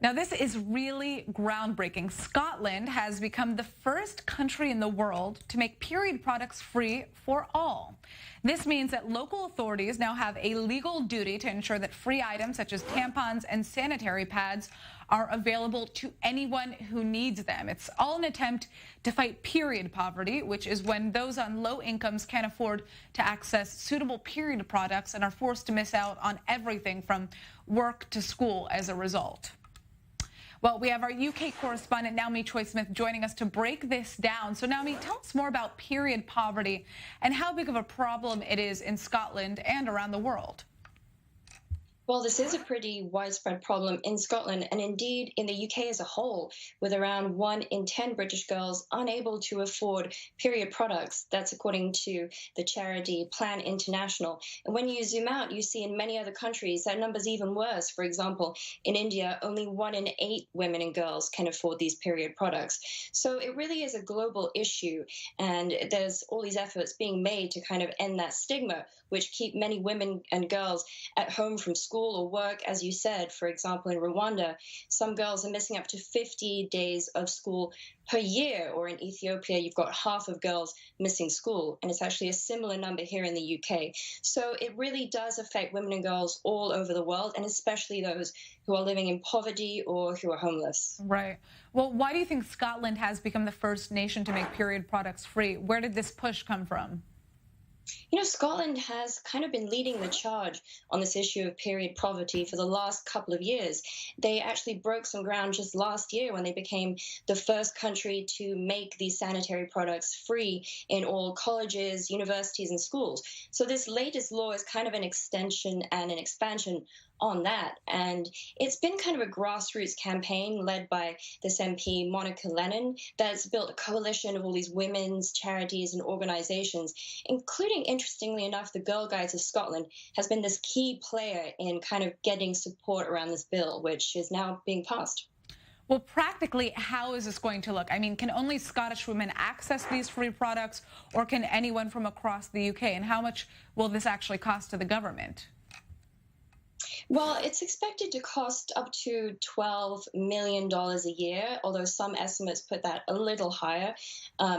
Now, this is really groundbreaking. Scotland has become the first country in the world to make period products free for all. This means that local authorities now have a legal duty to ensure that free items such as tampons and sanitary pads are available to anyone who needs them. It's all an attempt to fight period poverty, which is when those on low incomes can't afford to access suitable period products and are forced to miss out on everything from work to school as a result. Well, we have our UK correspondent, Naomi Choi-Smith, joining us to break this down. So, Naomi, tell us more about period poverty and how big of a problem it is in Scotland and around the world. Well, this is a pretty widespread problem in Scotland and indeed in the UK as a whole, with around 1 in 10 British girls unable to afford period products. That's according to the charity Plan International. And when you zoom out, you see in many other countries that number's even worse. For example, in India, only 1 in 8 women and girls can afford these period products. So it really is a global issue. And there's all these efforts being made to kind of end that stigma, which keep many women and girls at home from school or work. As you said, for example, in Rwanda, some girls are missing up to 50 days of school per year, or in Ethiopia, you've got half of girls missing school, and it's actually a similar number here in the UK. So it really does affect women and girls all over the world, and especially those who are living in poverty or who are homeless. Right. Well, why do you think Scotland has become the first nation to make period products free? Where did this push come from? Scotland has kind of been leading the charge on this issue of period poverty for the last couple of years. They actually broke some ground just last year when they became the first country to make these sanitary products free in all colleges, universities, and schools. So this latest law is kind of an extension and an expansion on that. And it's been kind of a grassroots campaign led by this MP, Monica Lennon, that's built a coalition of all these women's charities and organizations, including, interestingly enough, the Girl Guides of Scotland has been this key player in kind of getting support around this bill, which is now being passed. Well, practically, how is this going to look? I mean, can only Scottish women access these free products, or can anyone from across the UK? And how much will this actually cost to the government? Well, it's expected to cost up to $12 million a year, although some estimates put that a little higher,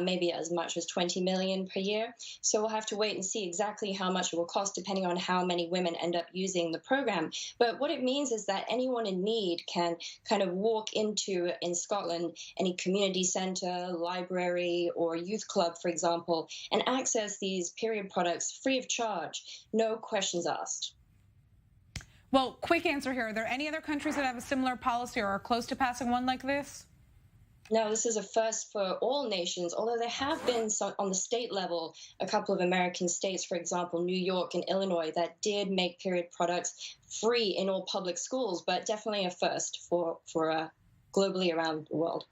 maybe as much as $20 million per year. So we'll have to wait and see exactly how much it will cost depending on how many women end up using the program. But what it means is that anyone in need can kind of walk into, in Scotland, any community centre, library, or youth club, for example, and access these period products free of charge, no questions asked. Well, quick answer here. Are there any other countries that have a similar policy or are close to passing one like this? No, this is a first for all nations, although there have been some on the state level, a couple of American states, for example, New York and Illinois, that did make period products free in all public schools, but definitely a first for globally around the world.